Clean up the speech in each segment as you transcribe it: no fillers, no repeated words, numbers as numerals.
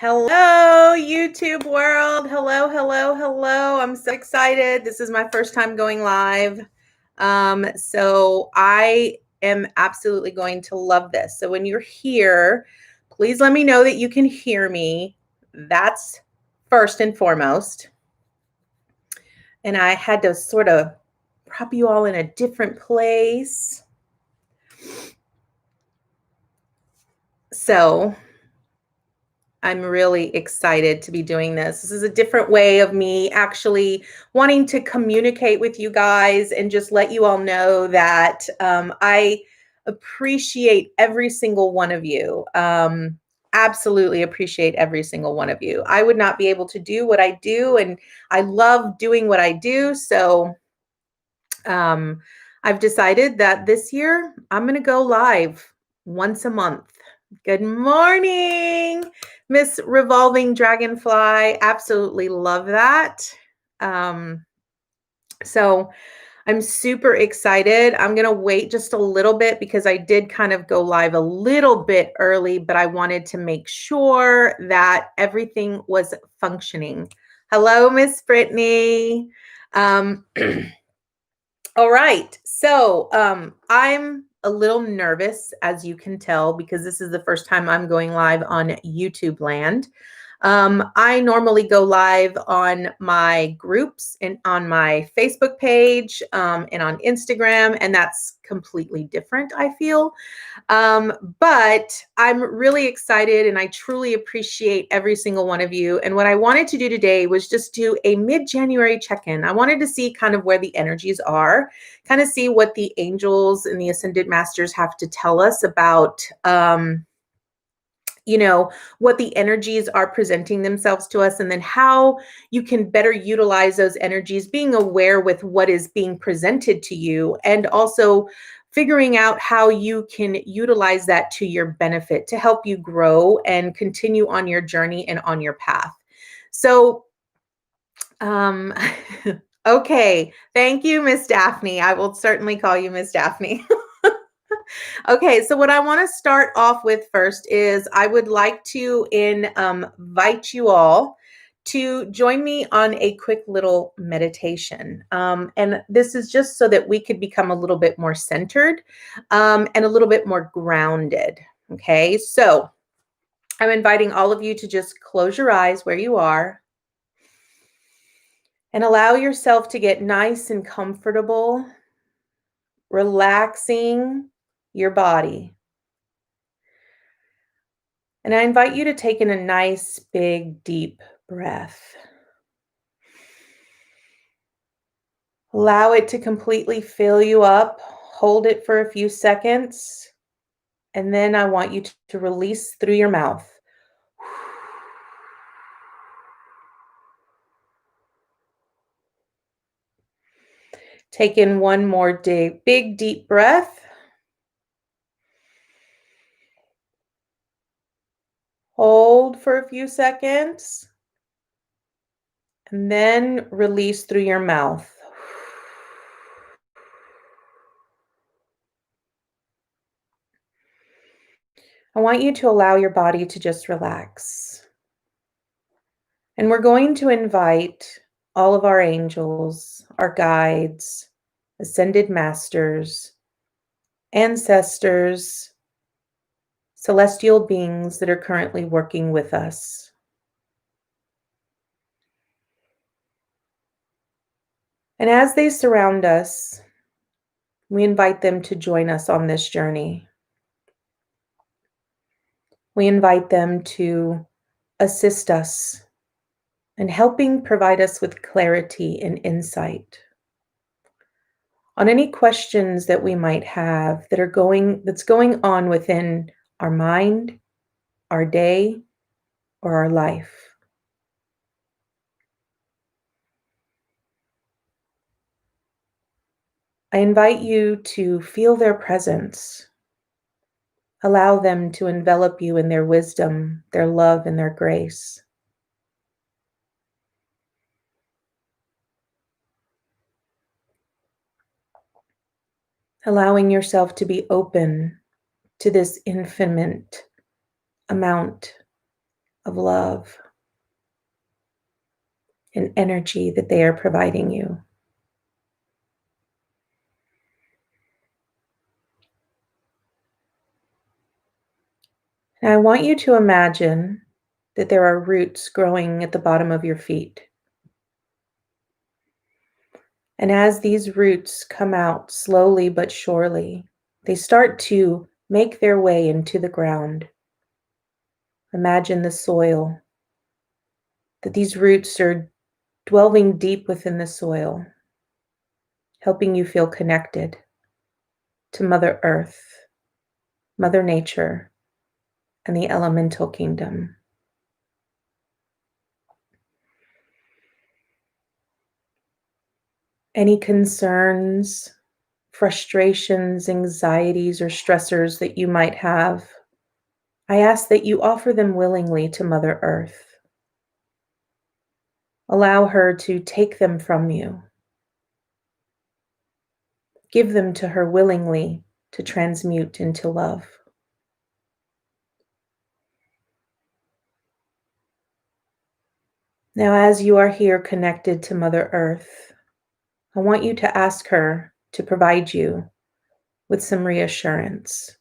Hello, YouTube world. Hello, hello, hello. I'm so excited. This is my first time going live. So I am absolutely going to love this. So when you're here, please let me know that you can hear me. That's first and foremost. And I had to sort of prop you all in a different place. So I'm really excited to be doing this. This is a different way of me actually wanting to communicate with you guys and just let you all know that I appreciate every single one of you. Absolutely appreciate every single one of you. I would not be able to do what I do, and I love doing what I do. So I've decided that this year I'm going to go live once a month. Good morning, Miss Revolving Dragonfly. Absolutely love that. So I'm super excited. I'm going to wait just a little bit because I did kind of go live a little bit early, but I wanted to make sure that everything was functioning. Hello, Miss Brittany. All right. So I'm a little nervous, as you can tell, because this is the first time I'm going live on YouTube land. I normally go live on my groups and on my Facebook page and on Instagram, and that's completely different, I feel. But I'm really excited and I truly appreciate every single one of you. And what I wanted to do today was just do a mid-January check-in. I wanted to see kind of where the energies are, kind of see what the angels and the ascended masters have to tell us about what the energies are presenting themselves to us, and then how you can better utilize those energies, being aware with what is being presented to you, and also figuring out how you can utilize that to your benefit to help you grow and continue on your journey and on your path. So, okay. Thank you, Miss Daphne. I will certainly call you Miss Daphne. Okay, so what I want to start off with first is I would like to invite you all to join me on a quick little meditation. And this is just so that we could become a little bit more centered and a little bit more grounded. Okay, so I'm inviting all of you to just close your eyes where you are and allow yourself to get nice and comfortable, relaxing your body. And I invite you to take in a nice, big, deep breath. Allow it to completely fill you up. Hold it for a few seconds. And then I want you to release through your mouth. Take in one more big, deep breath. Hold for a few seconds. And then release through your mouth. I want you to allow your body to just relax. And we're going to invite all of our angels, our guides, ascended masters, ancestors, celestial beings that are currently working with us. And as they surround us, we invite them to join us on this journey. We invite them to assist us in helping provide us with clarity and insight on any questions that we might have that's going on within our mind, our day, or our life. I invite you to feel their presence. Allow them to envelop you in their wisdom, their love, and their grace. Allowing yourself to be open to this infinite amount of love and energy that they are providing you. And I want you to imagine that there are roots growing at the bottom of your feet. And as these roots come out slowly but surely, they start to make their way into the ground. Imagine the soil, that these roots are dwelling deep within the soil, helping you feel connected to Mother Earth, Mother Nature, and the elemental kingdom. Any concerns, frustrations, anxieties, or stressors that you might have, I ask that you offer them willingly to Mother Earth. Allow her to take them from you. Give them to her willingly to transmute into love. Now, as you are here connected to Mother Earth, I want you to ask her to provide you with some reassurance.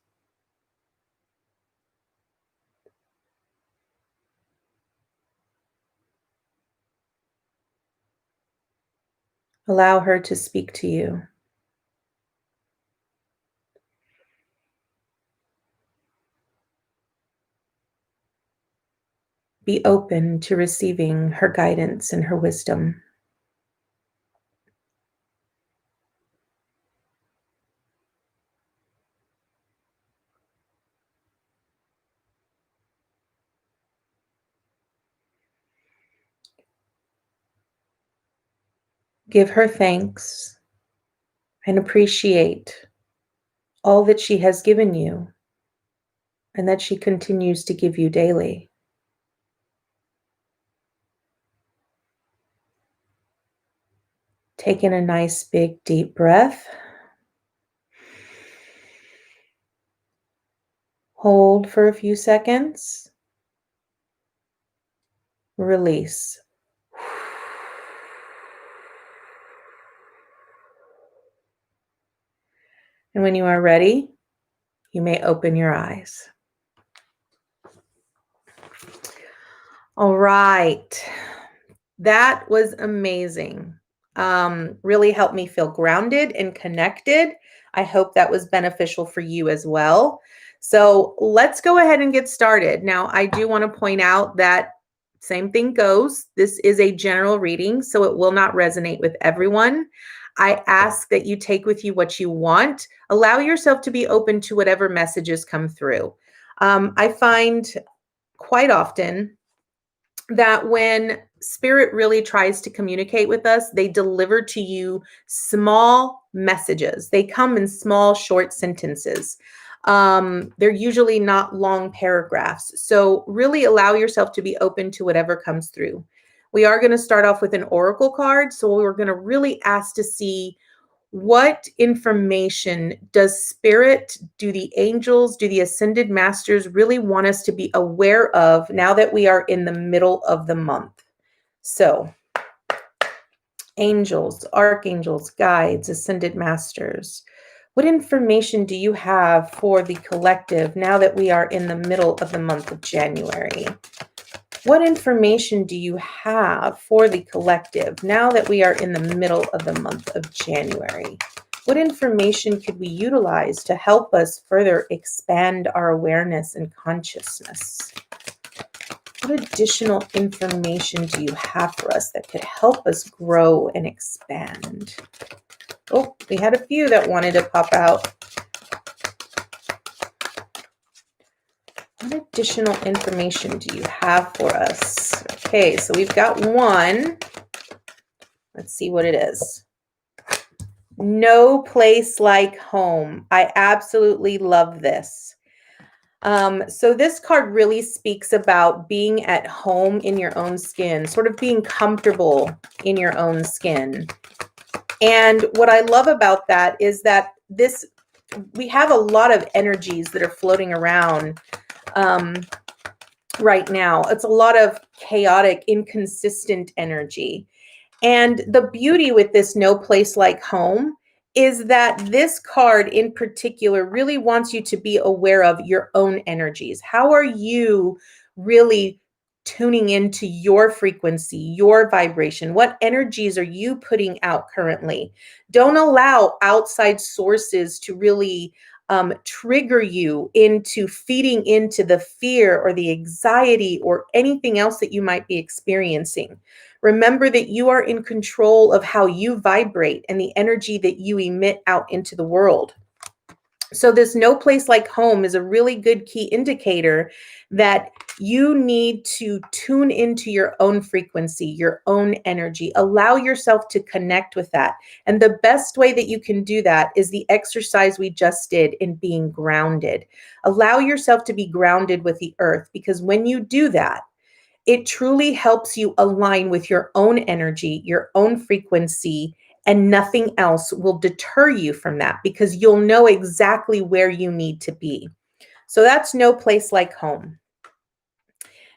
Allow her to speak to you. Be open to receiving her guidance and her wisdom. Give her thanks and appreciate all that she has given you and that she continues to give you daily. Take in a nice big deep breath. Hold for a few seconds. Release. And when you are ready, you may open your eyes. All right. That was amazing. Really helped me feel grounded and connected. I hope that was beneficial for you as well. So let's go ahead and get started. Now, I do want to point out that same thing goes. This is a general reading, so it will not resonate with everyone. I ask that you take with you what you want. Allow yourself to be open to whatever messages come through. I find quite often that when Spirit really tries to communicate with us, they deliver to you small messages. They come in small, short sentences. They're usually not long paragraphs. So really allow yourself to be open to whatever comes through. We are going to start off with an oracle card. So we're going to really ask to see what information does Spirit, do the angels, do the ascended masters really want us to be aware of now that we are in the middle of the month? So, angels, archangels, guides, ascended masters, what information do you have for the collective now that we are in the middle of the month of January? What information do you have for the collective now that we are in the middle of the month of January? What information could we utilize to help us further expand our awareness and consciousness? What additional information do you have for us that could help us grow and expand? Oh, we had a few that wanted to pop out. What additional information do you have for us? Okay, so we've got one. Let's see what it is. No place like home. I absolutely love this. So this card really speaks about being at home in your own skin, sort of being comfortable in your own skin. And what I love about that is that we have a lot of energies that are floating around right now. It's a lot of chaotic, inconsistent energy. And the beauty with this no place like home is that this card in particular really wants you to be aware of your own energies. How are you really tuning into your frequency, your vibration? What energies are you putting out currently? Don't allow outside sources to really trigger you into feeding into the fear or the anxiety or anything else that you might be experiencing. Remember that you are in control of how you vibrate and the energy that you emit out into the world. So this no place like home is a really good key indicator that you need to tune into your own frequency, your own energy. Allow yourself to connect with that. And the best way that you can do that is the exercise we just did in being grounded. Allow yourself to be grounded with the earth, because when you do that, it truly helps you align with your own energy, your own frequency, and nothing else will deter you from that, because you'll know exactly where you need to be. So that's no place like home.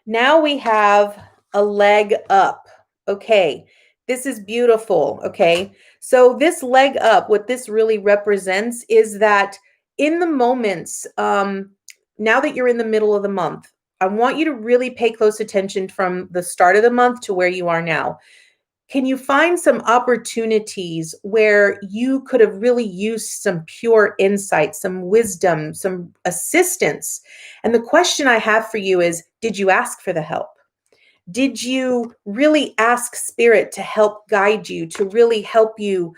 Now we have a leg up. Okay, this is beautiful. Okay, so this leg up, what this really represents is that in the moments, now that you're in the middle of the month, I want you to really pay close attention from the start of the month to where you are now. Can you find some opportunities where you could have really used some pure insight, some wisdom, some assistance? And the question I have for you is, did you ask for the help? Did you really ask Spirit to help guide you, to really help you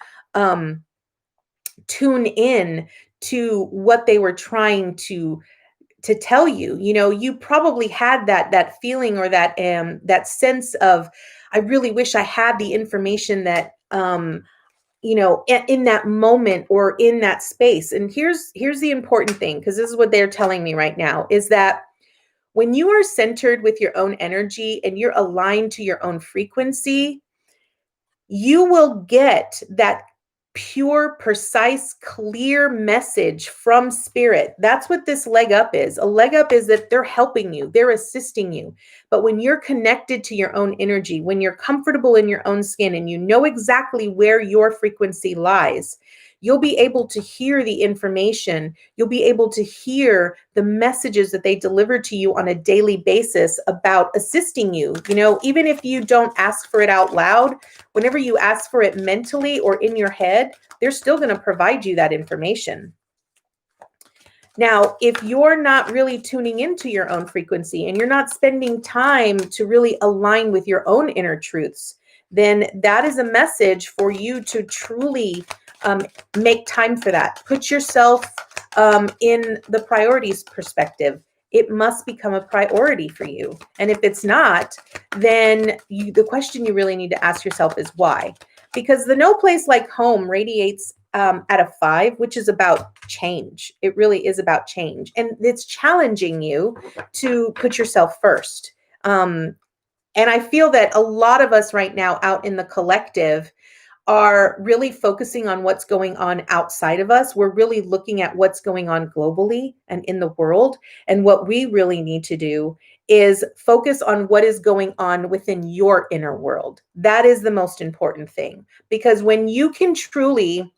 tune in to what they were trying to tell you? You know, you probably had that feeling or that sense of, I really wish I had the information that in that moment or in that space. And here's the important thing, because this is what they're telling me right now, is that when you are centered with your own energy and you're aligned to your own frequency, you will get that pure, precise, clear message from Spirit. That's what this leg up is. A leg up is that they're helping you, they're assisting you. But when you're connected to your own energy, when you're comfortable in your own skin and you know exactly where your frequency lies, you'll be able to hear the information. You'll be able to hear the messages that they deliver to you on a daily basis about assisting you. You know, even if you don't ask for it out loud, whenever you ask for it mentally or in your head, they're still going to provide you that information. Now, if you're not really tuning into your own frequency and you're not spending time to really align with your own inner truths, then that is a message for you to truly make time for that. Put yourself in the priorities perspective. It must become a priority for you. And if it's not, then the question you really need to ask yourself is why? Because the no place like home radiates at a 5, which is about change. It really is about change. And it's challenging you to put yourself first. And I feel that a lot of us right now out in the collective are really focusing on what's going on outside of us. We're really looking at what's going on globally and in the world. And what we really need to do is focus on what is going on within your inner world. That is the most important thing. Because when you can truly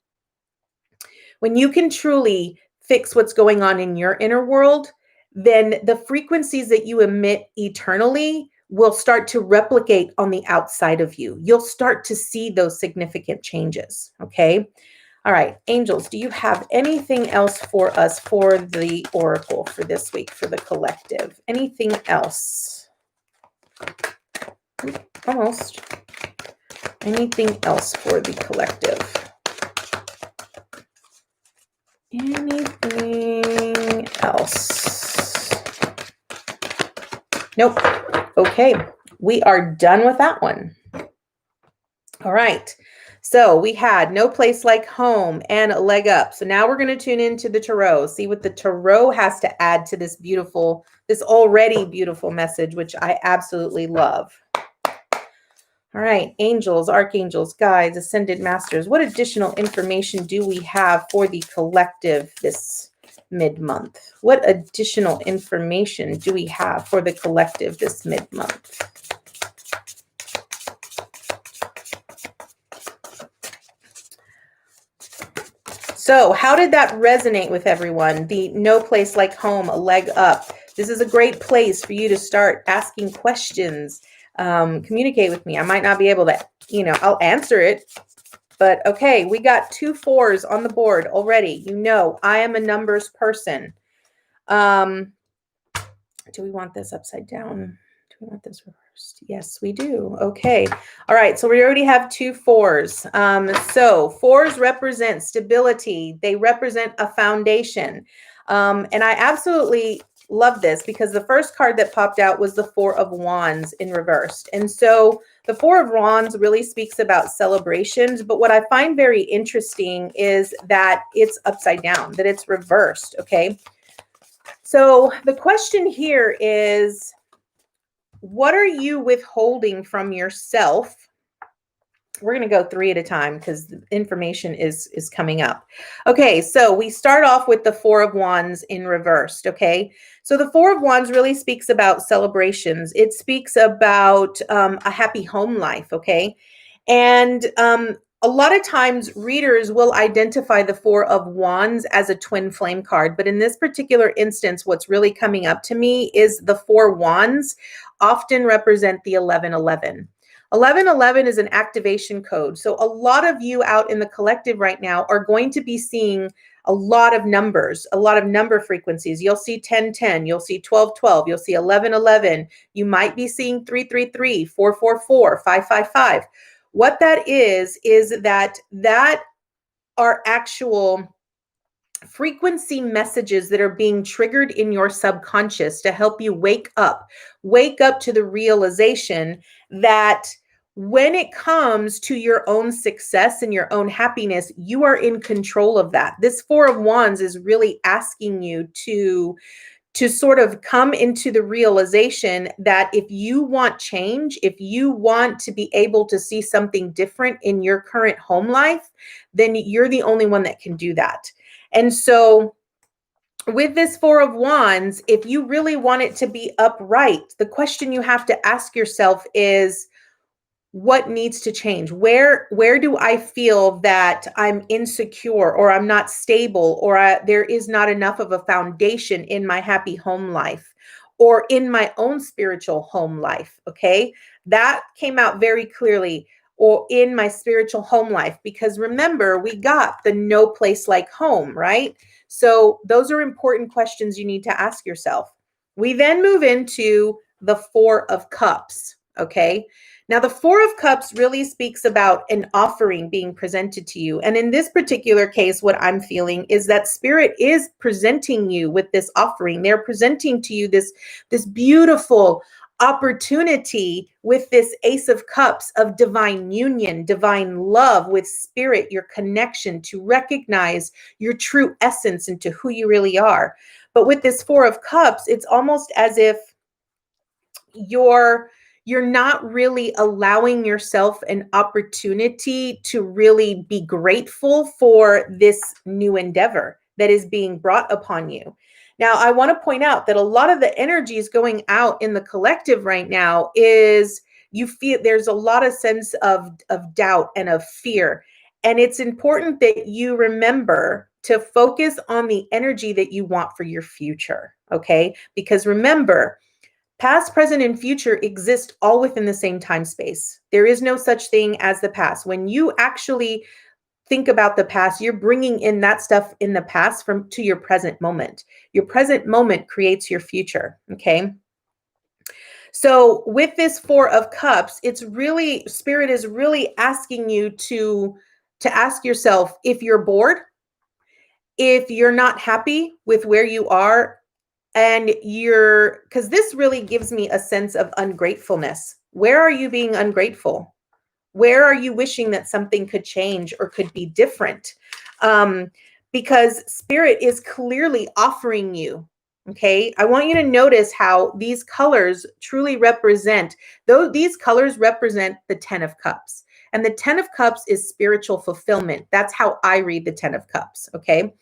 fix what's going on in your inner world, then the frequencies that you emit eternally will start to replicate on the outside of you. You'll start to see those significant changes. Okay. All right. Angels, do you have anything else for us for the oracle for this week, for the collective? Anything else? Almost. Anything else for the collective? Anything else? Nope. Okay, we are done with that one. All right. So we had no place like home and a leg up. So now we're going to tune into the tarot, see what the tarot has to add to this already beautiful message, which I absolutely love. All right, angels, archangels, guides, ascended masters, what additional information do we have for the collective this mid-month? What additional information do we have for the collective this mid-month? So how did that resonate with everyone? The no place like home, a leg up. This is a great place for you to start asking questions. Communicate with me. I might not be able to, I'll answer it. But okay, we got 2 4s on the board already. I am a numbers person. Do we want this upside down? Do we want this reversed? Yes, we do. Okay. All right. So we already have 2 4s. So 4s represent stability. They represent a foundation. And I absolutely love this because the first card that popped out was the 4 of Wands in reversed. And so the 4 of Wands really speaks about celebrations. But what I find very interesting is that it's upside down, that it's reversed. Okay. So the question here is, what are you withholding from yourself? We're going to go 3 at a time because the information is coming up. Okay, so we start off with the 4 of Wands in reversed, okay? So the 4 of Wands really speaks about celebrations. It speaks about a happy home life, okay? And a lot of times readers will identify the 4 of Wands as a twin flame card. But in this particular instance, what's really coming up to me is the 4 Wands often represent the 1111. 1111 is an activation code. So a lot of you out in the collective right now are going to be seeing a lot of numbers, a lot of number frequencies. You'll see 1010, you'll see 1212, you'll see 1111. You might be seeing 333, 444, 555. What that is that are actual frequency messages that are being triggered in your subconscious to help you wake up to the realization that when it comes to your own success and your own happiness, you are in control of that. This 4 of Wands is really asking you to sort of come into the realization that if you want change, if you want to be able to see something different in your current home life, then you're the only one that can do that. And so with this 4 of Wands, if you really want it to be upright, the question you have to ask yourself is, what needs to change? Where do I feel that I'm insecure or I'm not stable or there is not enough of a foundation in my happy home life or in my own spiritual home life? Okay, that came out very clearly, or in my spiritual home life, because remember, we got the no place like home, right? So those are important questions you need to ask yourself. We then move into the 4 of Cups. Okay. Now, the 4 of Cups really speaks about an offering being presented to you. And in this particular case, what I'm feeling is that Spirit is presenting you with this offering. They're presenting to you this beautiful opportunity with this Ace of Cups of divine union, divine love with Spirit, your connection to recognize your true essence into who you really are. But with this 4 of Cups, it's almost as if you're not really allowing yourself an opportunity to really be grateful for this new endeavor that is being brought upon you. Now, I want to point out that a lot of the energies going out in the collective right now is you feel there's a lot of sense of doubt and of fear. And it's important that you remember to focus on the energy that you want for your future. Okay? Because remember, past, present, and future exist all within the same time space. There is no such thing as the past. When you actually think about the past, you're bringing in that stuff in the past to your present moment. Your present moment creates your future, okay? So with this 4 of Cups, Spirit is really asking you to ask yourself, if you're bored, if you're not happy with where you are, and because this really gives me a sense of ungratefulness. Where are you being ungrateful? Where are you wishing that something could change or could be different? Because Spirit is clearly offering you. Okay, I want you to notice how these colors truly represent, these colors represent the 10 of Cups. And the 10 of Cups is spiritual fulfillment. That's how I read the 10 of Cups. Okay.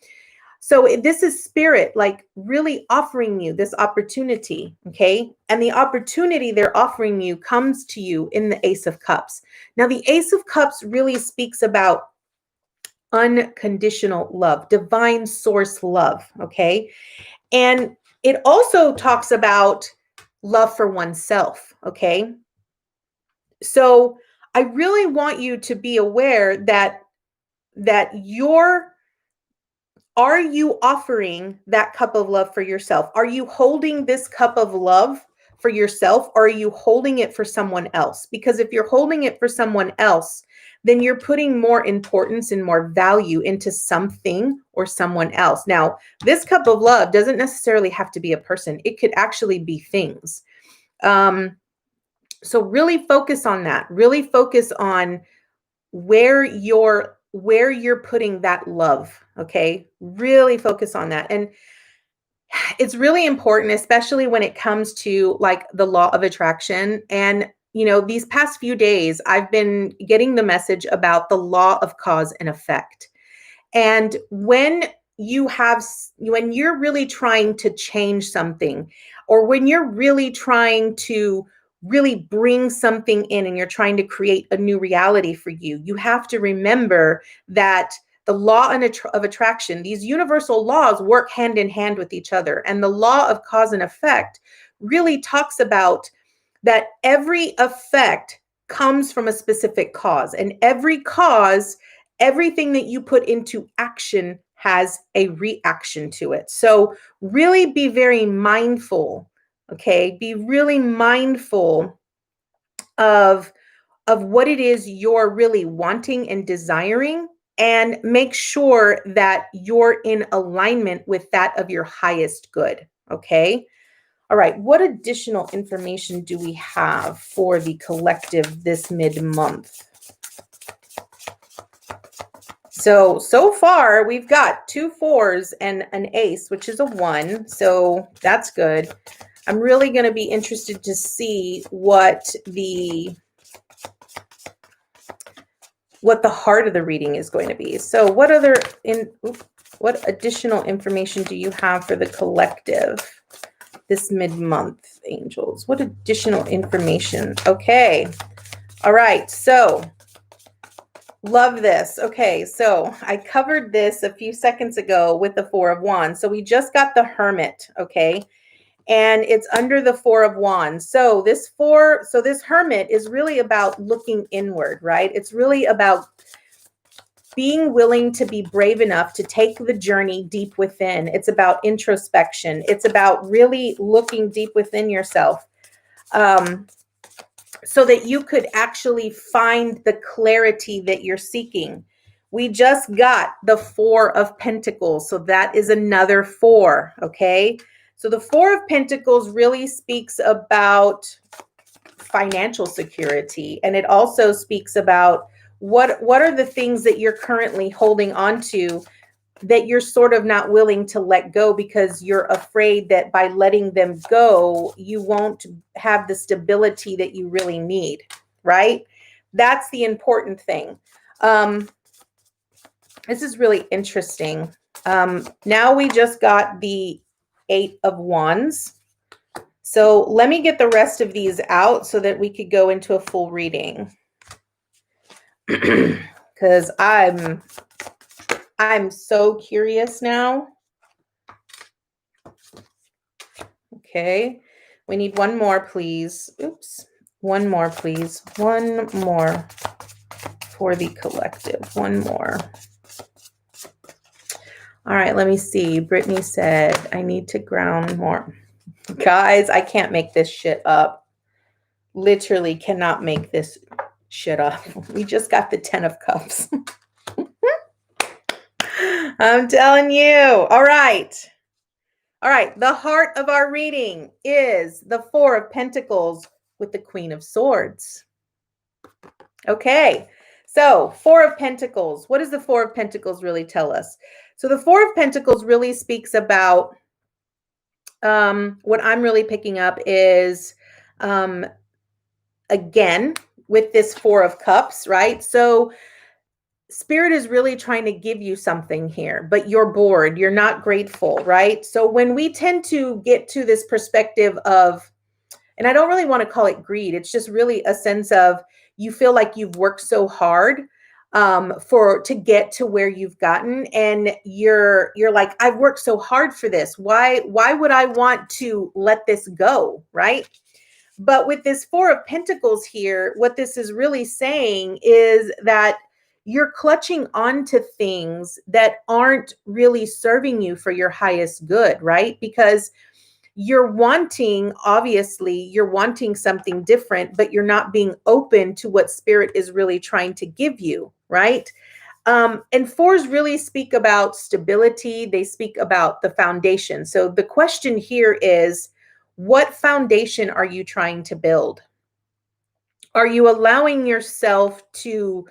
So this is spirit, like really offering you this opportunity, okay? And the opportunity they're offering you comes to you in the Ace of Cups. Now, the Ace of Cups really speaks about unconditional love, divine source love, okay? And it also talks about love for oneself, okay? So I really want you to be aware that are you offering that cup of love for yourself? Are you holding this cup of love for yourself, or are you holding it for someone else? Because if you're holding it for someone else, then you're putting more importance and more value into something or someone else. Now, this cup of love doesn't necessarily have to be a person. It could actually be things. So really focus on that. Really focus on where you're putting that love, okay? Really focus on that. And it's really important, especially when it comes to like the law of attraction. And these past few days I've been getting the message about the law of cause and effect. And when you're really trying to change something, or when you're really trying to really bring something in and you're trying to create a new reality for you, you have to remember that the law of attraction, these universal laws work hand in hand with each other. And the law of cause and effect really talks about that every effect comes from a specific cause, and every cause, everything that you put into action has a reaction to it. So really be very mindful, okay? Be really mindful of what it is you're really wanting and desiring, and make sure that you're in alignment with that of your highest good, okay? All right, what additional information do we have for the collective this mid-month? So far, we've got 2 4s and an ace, which is a 1. So that's good. I'm really going to be interested to see what the heart of the reading is going to be. So what additional information do you have for the collective this mid-month, angels? What additional information? Okay. All right. So love this. Okay, so I covered this a few seconds ago with the 4 of Wands. So we just got the Hermit, okay? And it's under the 4 of Wands. So this Hermit is really about looking inward, right? It's really about being willing to be brave enough to take the journey deep within. It's about introspection. It's about really looking deep within yourself. So that you could actually find the clarity that you're seeking. We just got the 4 of Pentacles, so that is another 4, okay? So the 4 of Pentacles really speaks about financial security, and it also speaks about what are the things that you're currently holding on to that you're sort of not willing to let go, because you're afraid that by letting them go, you won't have the stability that you really need, right? That's the important thing. This is really interesting. Now we just got the 8 of Wands. So let me get the rest of these out so that we could go into a full reading. Because I'm so curious now. Okay, we need one more, please. Oops, one more, please. One more for the collective. One more. All right, let me see. Brittany said, I need to ground more. Guys, I can't make this shit up. Literally cannot make this shit up. We just got the 10 of Cups. I'm telling you. All right. All right. The heart of our reading is the 4 of Pentacles with the Queen of Swords. Okay. So 4 of Pentacles. What does the 4 of Pentacles really tell us? So the 4 of Pentacles really speaks about what I'm really picking up is, again, with this 4 of Cups, right? So Spirit is really trying to give you something here, but you're bored, you're not grateful, right? So when we tend to get to this perspective of, and I don't really want to call it greed, it's just really a sense of you feel like you've worked so hard for to get to where you've gotten, and you're like, I've worked so hard for this. Why would I want to let this go, right? But with this Four of Pentacles here, what this is really saying is that you're clutching onto things that aren't really serving you for your highest good, right? Because obviously, you're wanting something different, but you're not being open to what Spirit is really trying to give you, right? And fours really speak about stability. They speak about the foundation. So the question here is, what foundation are you trying to build? Are you allowing yourself to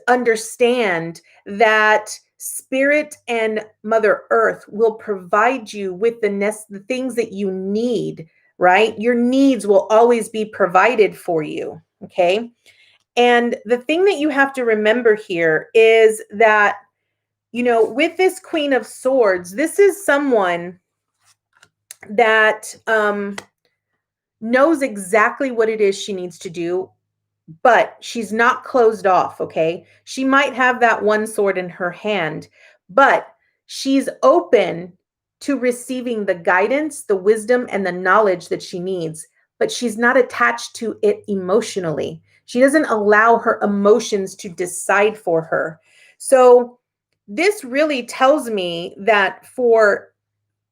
understand that Spirit and Mother Earth will provide you with the things that you need, right? Your needs will always be provided for you, okay? And the thing that you have to remember here is that, with this Queen of Swords, this is someone that knows exactly what it is she needs to do, but she's not closed off, okay? She might have that one sword in her hand, but she's open to receiving the guidance, the wisdom, and the knowledge that she needs, but she's not attached to it emotionally. She doesn't allow her emotions to decide for her. So this really tells me that for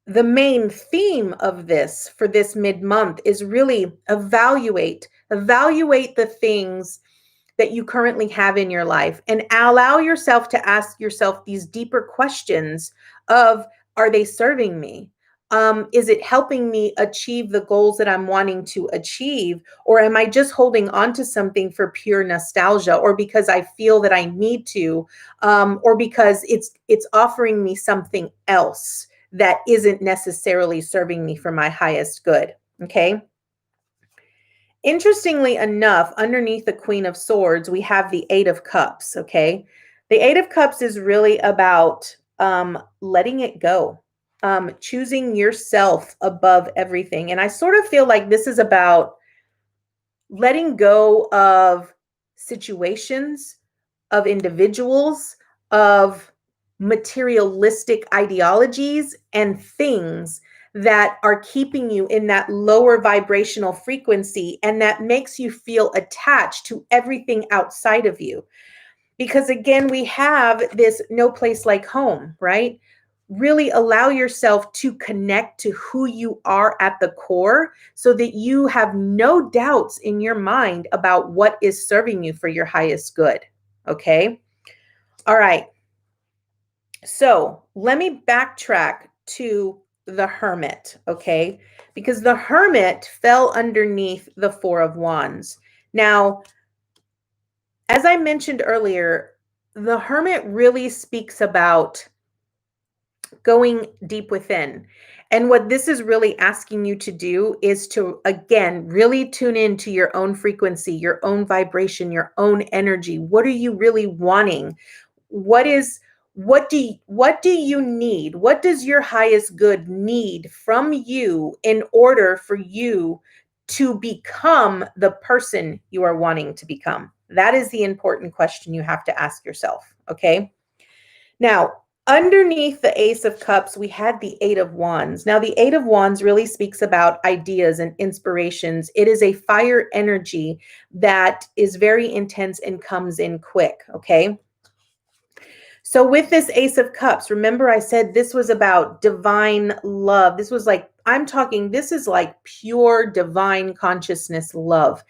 the main theme of this for this mid-month is really evaluate the things that you currently have in your life, and allow yourself to ask yourself these deeper questions of, are they serving me? Is it helping me achieve the goals that I'm wanting to achieve? Or am I just holding on to something for pure nostalgia, or because I feel that I need to, or because it's offering me something else that isn't necessarily serving me for my highest good, okay? Interestingly enough, underneath the Queen of Swords, we have the Eight of Cups, okay? The Eight of Cups is really about letting it go, choosing yourself above everything. And I sort of feel like this is about letting go of situations, of individuals, of materialistic ideologies and things that are keeping you in that lower vibrational frequency, and that makes you feel attached to everything outside of you. Because again, we have this no place like home, right? Really allow yourself to connect to who you are at the core, so that you have no doubts in your mind about what is serving you for your highest good. Okay. All right. So let me backtrack to the Hermit. Okay. Because the Hermit fell underneath the Four of Wands. Now, as I mentioned earlier, the Hermit really speaks about going deep within. And what this is really asking you to do is to, again, really tune into your own frequency, your own vibration, your own energy. What are you really wanting? What do you need? What does your highest good need from you in order for you to become the person you are wanting to become? That is the important question you have to ask yourself, okay? Now, underneath the Ace of Cups, we had the Eight of Wands. Now, the Eight of Wands really speaks about ideas and inspirations. It is a fire energy that is very intense and comes in quick, okay? So with this Ace of Cups, remember I said this was about divine love. This was like, this is like pure divine consciousness love.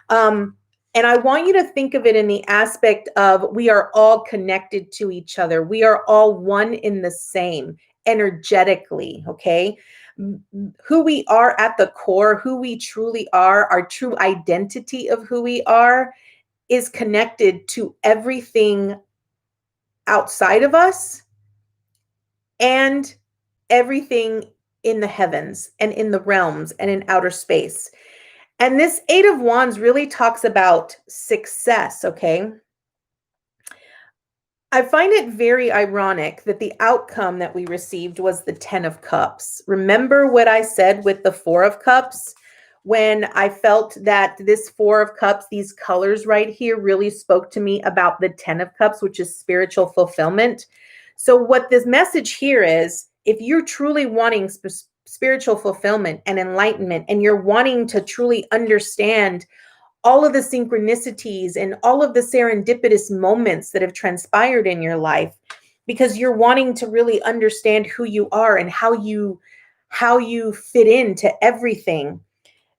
And I want you to think of it in the aspect of, we are all connected to each other. We are all one in the same energetically, okay? Who we are at the core, who we truly are, our true identity of who we are, is connected to everything outside of us and everything in the heavens and in the realms and in outer space. And this Eight of Wands really talks about success, okay? I find it very ironic that the outcome that we received was the 10 of Cups. Remember what I said with the 4 of Cups? When I felt that this 4 of Cups, these colors right here, really spoke to me about the 10 of Cups, which is spiritual fulfillment. So, what this message here is, if you're truly wanting spiritual fulfillment and enlightenment, and you're wanting to truly understand all of the synchronicities and all of the serendipitous moments that have transpired in your life, because you're wanting to really understand who you are and how you fit into everything,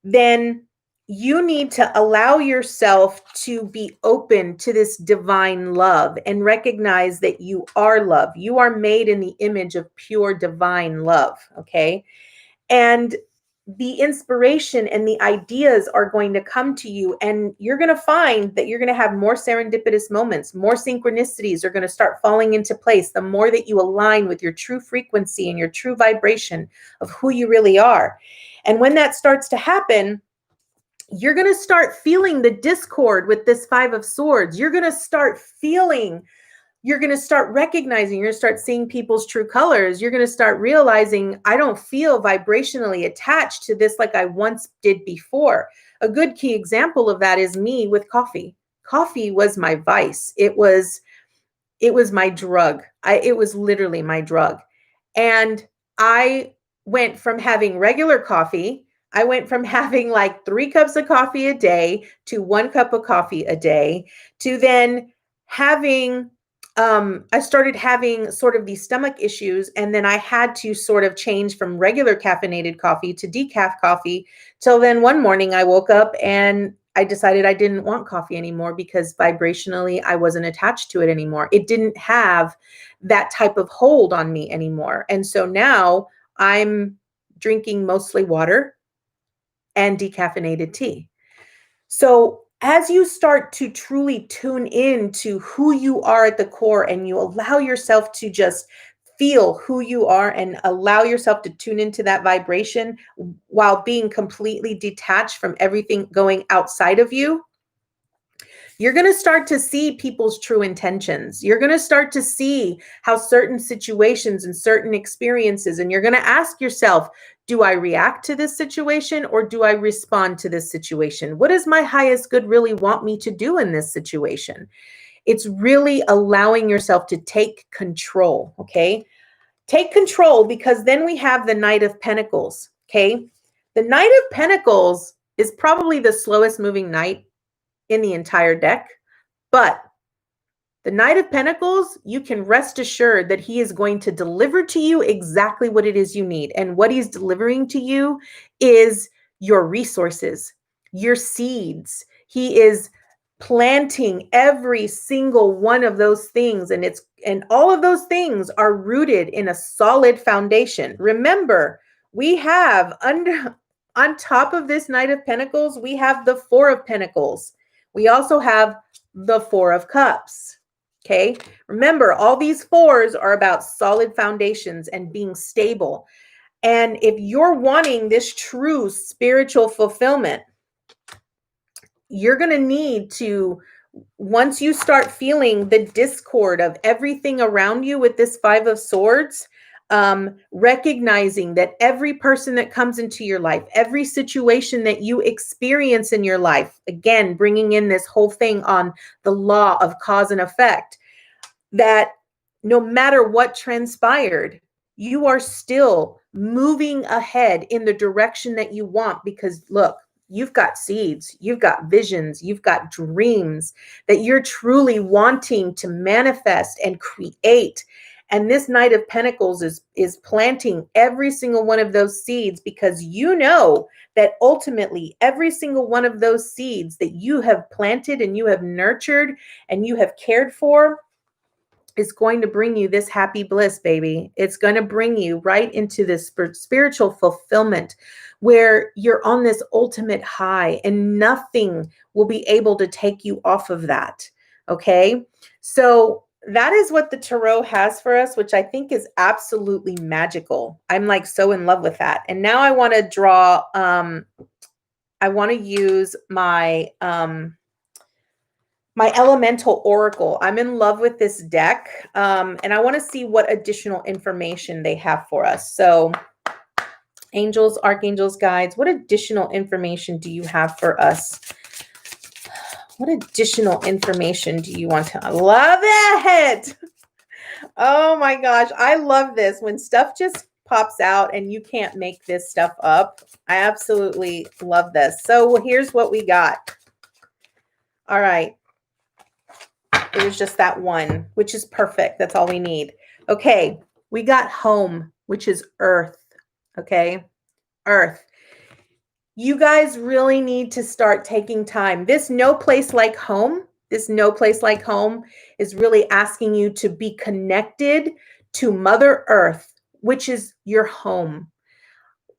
then you need to allow yourself to be open to this divine love and recognize that you are love. You are made in the image of pure divine love, okay? And the inspiration and the ideas are going to come to you, and you're going to find that you're going to have more serendipitous moments. More synchronicities are going to start falling into place the more that you align with your true frequency and your true vibration of who you really are. And when that starts to happen, you're going to start feeling the discord with this 5 of Swords. You're going to start recognizing, you're going to start seeing people's true colors. You're going to start realizing, I don't feel vibrationally attached to this like I once did before. A good key example of that is me with coffee. Coffee was my vice. It was my drug. It was literally my drug. And I went from having regular coffee, I went from having like 3 cups of coffee a day to 1 cup of coffee a day, to then having I started having sort of these stomach issues, and then I had to sort of change from regular caffeinated coffee to decaf coffee. Till then one morning I woke up and I decided I didn't want coffee anymore, because vibrationally I wasn't attached to it anymore. It didn't have that type of hold on me anymore. And so now I'm drinking mostly water and decaffeinated tea. So as you start to truly tune in to who you are at the core, and you allow yourself to just feel who you are and allow yourself to tune into that vibration while being completely detached from everything going outside of you, you're going to start to see people's true intentions. You're going to start to see how certain situations and certain experiences, and you're going to ask yourself, do I react to this situation or do I respond to this situation? What does my highest good really want me to do in this situation? It's really allowing yourself to take control, okay? Take control, because then we have the Knight of Pentacles, okay? The Knight of Pentacles is probably the slowest moving knight in the entire deck, but the Knight of Pentacles, you can rest assured that he is going to deliver to you exactly what it is you need. And what he's delivering to you is your resources, your seeds. He is planting every single one of those things, and all of those things are rooted in a solid foundation. Remember, we have on top of this Knight of Pentacles, we have the 4 of Pentacles. We also have the 4 of Cups. Okay. Remember, all these 4s are about solid foundations and being stable. And if you're wanting this true spiritual fulfillment, you're going to need to, once you start feeling the discord of everything around you with this 5 of Swords, recognizing that every person that comes into your life, every situation that you experience in your life, again, bringing in this whole thing on the law of cause and effect, that no matter what transpired, you are still moving ahead in the direction that you want, because look, you've got seeds, you've got visions, you've got dreams that you're truly wanting to manifest and create. And this Knight of Pentacles is planting every single one of those seeds, because you know that ultimately every single one of those seeds that you have planted and you have nurtured and you have cared for is going to bring you this happy bliss, baby. It's going to bring you right into this spiritual fulfillment where you're on this ultimate high, and nothing will be able to take you off of that. Okay. So that is what the tarot has for us, which I think is absolutely magical. I'm like so in love with that. And now I want to draw, I want to use my my elemental oracle. I'm in love with this deck, and I want to see what additional information they have for us. So angels, archangels, guides, what additional information do you have for us? What additional information do you want to? I love it. Oh my gosh, I love this when stuff just pops out and you can't make this stuff up. I absolutely love this. So here's what we got. All right. It was just that one, which is perfect. That's all we need. Okay. We got home, which is earth. Okay. Earth. You guys really need to start taking time. This no place like home is really asking you to be connected to Mother Earth, which is your home.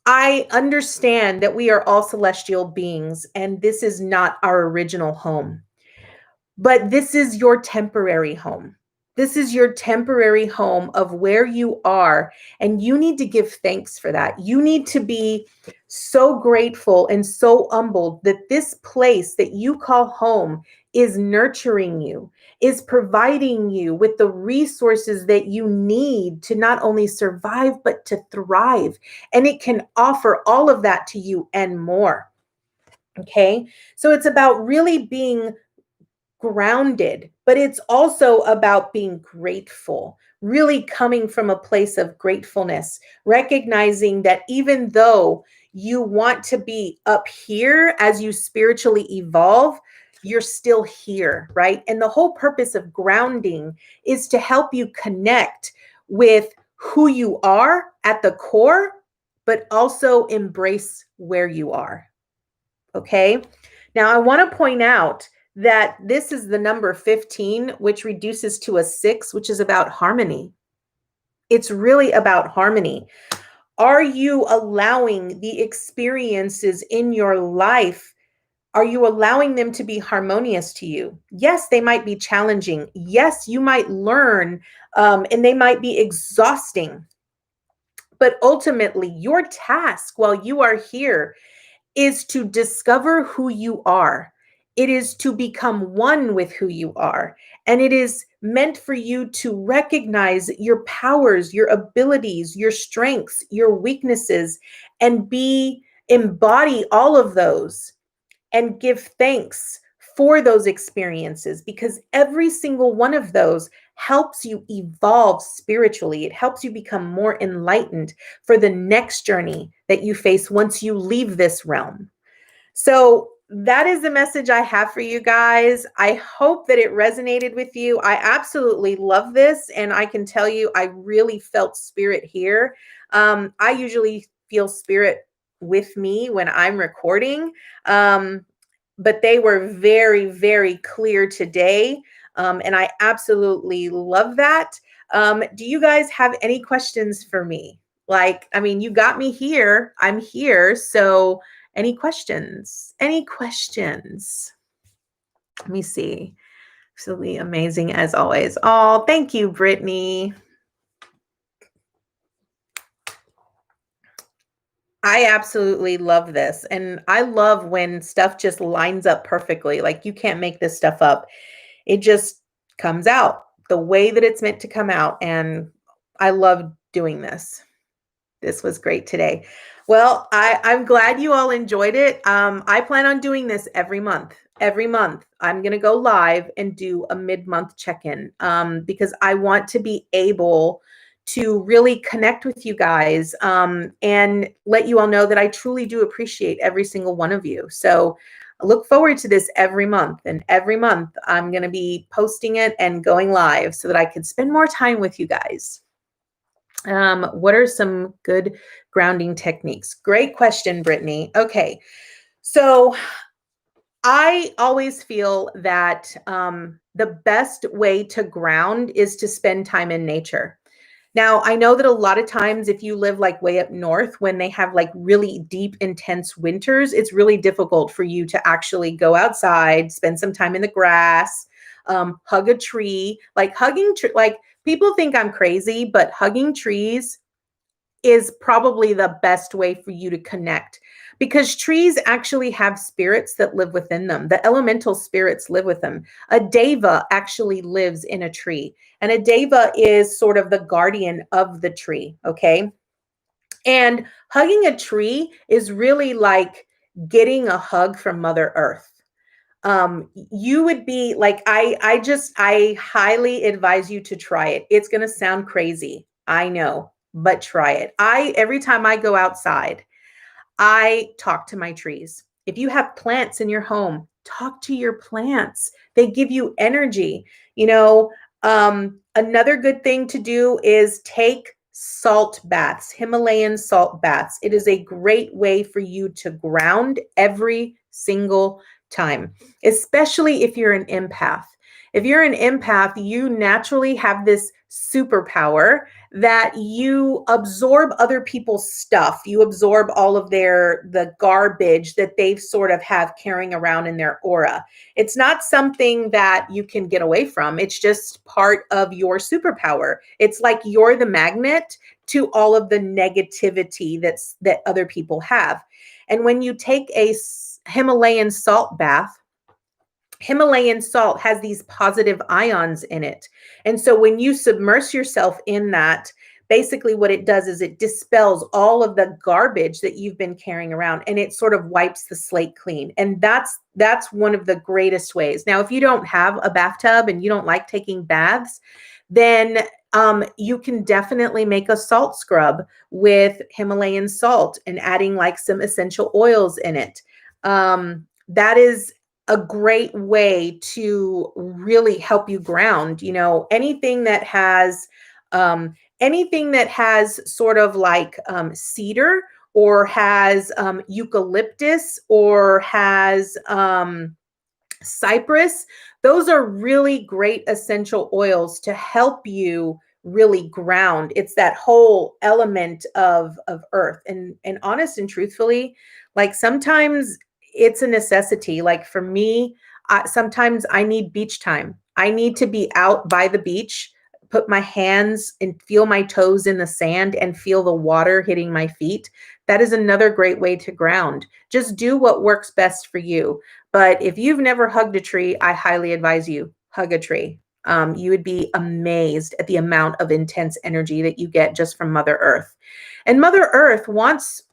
I understand that we are all celestial beings and this is not our original home. But this is your temporary home. This is your temporary home of where you are. And you need to give thanks for that. You need to be so grateful and so humbled that this place that you call home is nurturing you, is providing you with the resources that you need to not only survive, but to thrive. And it can offer all of that to you and more. Okay. So it's about really being grounded, but it's also about being grateful, really coming from a place of gratefulness, recognizing that even though you want to be up here as you spiritually evolve, you're still here, right? And the whole purpose of grounding is to help you connect with who you are at the core, but also embrace where you are. Okay. Now, I want to point out that this is the number 15, which reduces to a 6, which is about harmony. It's really about harmony. Are you allowing the experiences in your life? Are you allowing them to be harmonious to you? Yes, they might be challenging. Yes, you might learn, and they might be exhausting. But ultimately, your task while you are here is to discover who you are. It is to become one with who you are. And it is meant for you to recognize your powers, your abilities, your strengths, your weaknesses, and embody all of those and give thanks for those experiences, because every single one of those helps you evolve spiritually. It helps you become more enlightened for the next journey that you face once you leave this realm. So that is the message I have for you guys. I hope that it resonated with you. I absolutely love this. And I can tell you, I really felt spirit here. I usually feel spirit with me when I'm recording. But they were very, very clear today. And I absolutely love that. Do you guys have any questions for me? Like, I mean, you got me here. I'm here. So any questions? Any questions? Let me see. Absolutely amazing as always. Oh, thank you, Brittany. I absolutely love this. And I love when stuff just lines up perfectly. Like you can't make this stuff up. It just comes out the way that it's meant to come out. And I love doing this. This was great today. Well, I'm glad you all enjoyed it. I plan on doing this every month. Every month, I'm going to go live and do a mid-month check-in because I want to be able to really connect with you guys and let you all know that I truly do appreciate every single one of you. So I look forward to this every month. And every month, I'm going to be posting it and going live so that I can spend more time with you guys. What are some good grounding techniques? Great question, Brittany. Okay. So I always feel that the best way to ground is to spend time in nature. Now, I know that a lot of times if you live like way up north, when they have like really deep, intense winters, it's really difficult for you to actually go outside, spend some time in the grass, hug a tree. Like hugging, like people think I'm crazy, but hugging trees is probably the best way for you to connect, because trees actually have spirits that live within them. The elemental spirits live with them. A deva actually lives in a tree, and a deva is sort of the guardian of the tree. Okay. And hugging a tree is really like getting a hug from Mother Earth. You would be like, I highly advise you to try it. It's going to sound crazy, I know, but try it. Every time I go outside, I talk to my trees. If you have plants in your home, talk to your plants. They give you energy. Another good thing to do is take salt baths, Himalayan salt baths. It is a great way for you to ground every single time, especially if you're an empath. If you're an empath, you naturally have this superpower that you absorb other people's stuff. You absorb all of the garbage that they sort of have carrying around in their aura. It's not something that you can get away from. It's just part of your superpower. It's like you're the magnet to all of the negativity that other people have. And when you take a Himalayan salt bath, Himalayan salt has these positive ions in it. And so when you submerge yourself in that, basically what it does is it dispels all of the garbage that you've been carrying around, and it sort of wipes the slate clean. And that's one of the greatest ways. Now, if you don't have a bathtub and you don't like taking baths, then you can definitely make a salt scrub with Himalayan salt and adding like some essential oils in it. That is a great way to really help you ground. Anything that has sort of like cedar, or has eucalyptus, or has cypress. Those are really great essential oils to help you really ground. It's that whole element of earth. And honest and truthfully, like sometimes it's a necessity. Like for me, sometimes I need beach time. I need to be out by the beach, put my hands and feel my toes in the sand and feel the water hitting my feet. That is another great way to ground. Just do what works best for you. But if you've never hugged a tree, I highly advise you hug a tree. You would be amazed at the amount of intense energy that you get just from Mother Earth. And Mother Earth wants,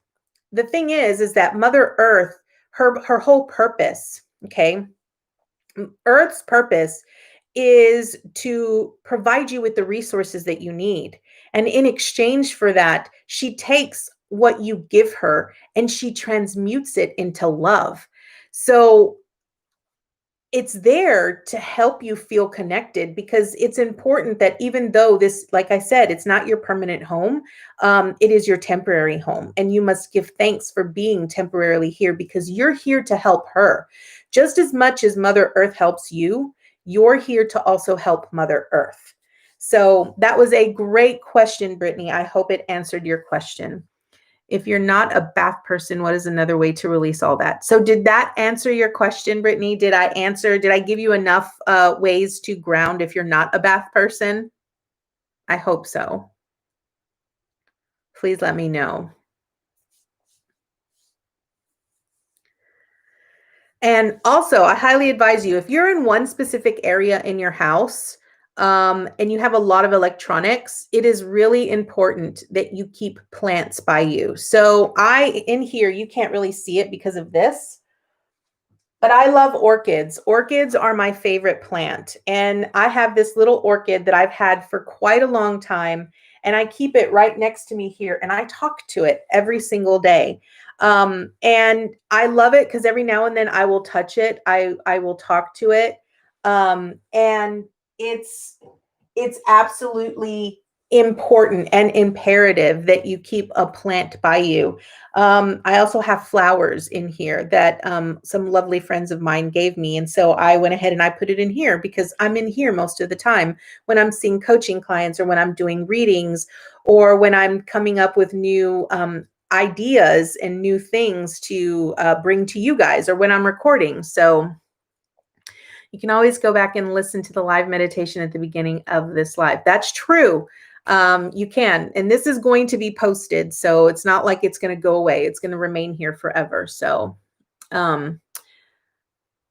the thing is that Mother Earth, her whole purpose, okay? Earth's purpose is to provide you with the resources that you need. And in exchange for that, she takes what you give her and she transmutes it into love. So it's there to help you feel connected, because it's important that even though this, like I said, it's not your permanent home, it is your temporary home. And you must give thanks for being temporarily here, because you're here to help her. Just as much as Mother Earth helps you, you're here to also help Mother Earth. So that was a great question, Brittany. I hope it answered your question. If you're not a bath person, what is another way to release all that? So did that answer your question, Brittany? Did I give you enough ways to ground if you're not a bath person? I hope so. Please let me know. And also, I highly advise you, if you're in one specific area in your house, and you have a lot of electronics, it is really important that you keep plants by you. So in here, you can't really see it because of this, but I love orchids. Orchids are my favorite plant. And I have this little orchid that I've had for quite a long time, and I keep it right next to me here, and I talk to it every single day. And I love it because every now and then I will touch it. I will talk to it. And it's absolutely important and imperative that you keep a plant by you. I also have flowers in here that some lovely friends of mine gave me. And so I went ahead and I put it in here because I'm in here most of the time when I'm seeing coaching clients, or when I'm doing readings, or when I'm coming up with new ideas and new things to bring to you guys, or when I'm recording. So you can always go back and listen to the live meditation at the beginning of this live. That's true. You can. And this is going to be posted. So it's not like it's going to go away. It's going to remain here forever. So,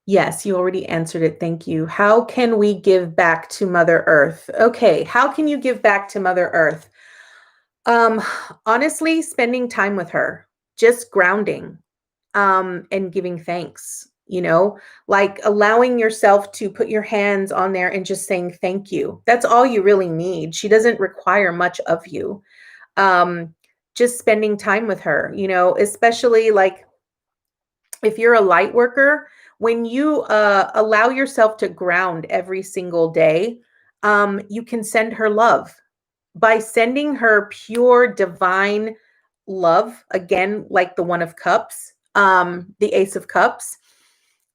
yes, you already answered it. Thank you. How can we give back to Mother Earth? Okay. How can you give back to Mother Earth? Um, Honestly, spending time with her, just grounding, and giving thanks, like allowing yourself to put your hands on there and just saying thank you. That's all you really need. She doesn't require much of you. Um, just spending time with her, especially like if you're a light worker, when you allow yourself to ground every single day, you can send her love by sending her pure divine love, again, like the One of Cups, the Ace of Cups,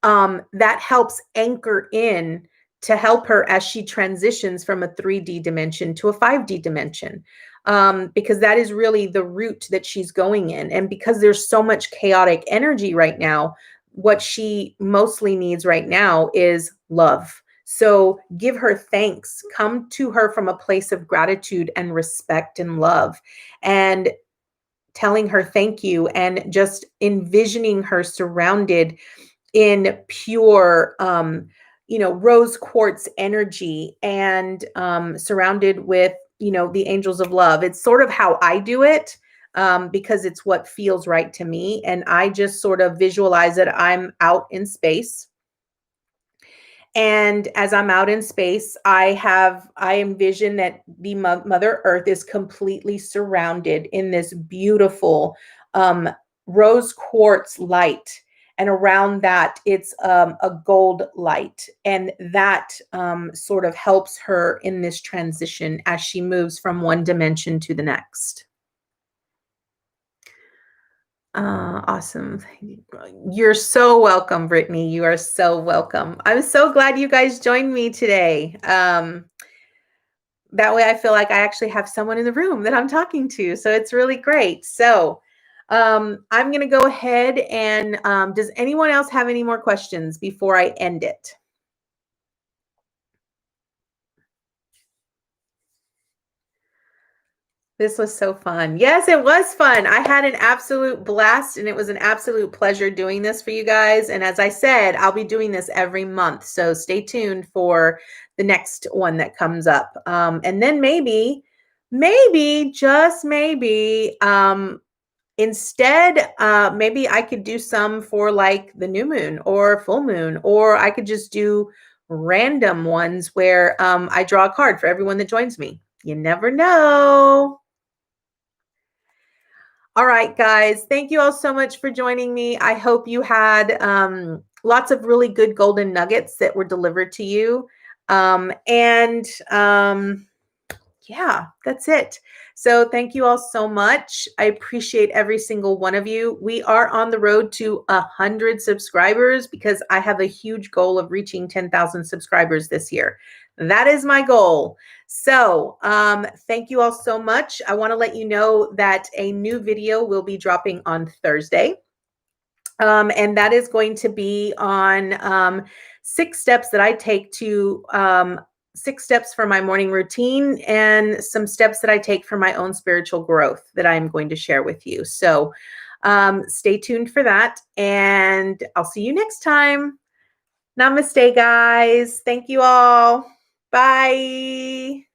that helps anchor in to help her as she transitions from a 3D dimension to a 5D dimension. Because that is really the route that she's going in. And because there's so much chaotic energy right now, what she mostly needs right now is love. So give her thanks. Come to her from a place of gratitude and respect and love, and telling her thank you, and just envisioning her surrounded in pure, rose quartz energy, and surrounded with, the angels of love. It's sort of how I do it, because it's what feels right to me. And I just sort of visualize that I'm out in space. And as I'm out in space, I envision that the Mother Earth is completely surrounded in this beautiful rose quartz light. And around that, it's a gold light. And that sort of helps her in this transition as she moves from one dimension to the next. Awesome. You're so welcome, Brittany. You are so welcome. I'm so glad you guys joined me today. That way I feel like I actually have someone in the room that I'm talking to. So it's really great. So I'm going to go ahead and does anyone else have any more questions before I end it? This was so fun. Yes, it was fun. I had an absolute blast, and it was an absolute pleasure doing this for you guys. And as I said, I'll be doing this every month. So stay tuned for the next one that comes up. And then maybe, just maybe, instead, maybe I could do some for like the new moon or full moon, or I could just do random ones where I draw a card for everyone that joins me. You never know. All right, guys. Thank you all so much for joining me. I hope you had lots of really good golden nuggets that were delivered to you. Yeah, that's it. So thank you all so much. I appreciate every single one of you. We are on the road to 100 subscribers because I have a huge goal of reaching 10,000 subscribers this year. That is my goal. So thank you all so much. I want to let you know that a new video will be dropping on Thursday. And that is going to be on 6 steps that I take to 6 steps for my morning routine, and some steps that I take for my own spiritual growth that I'm going to share with you. So stay tuned for that, and I'll see you next time. Namaste, guys. Thank you all. Bye.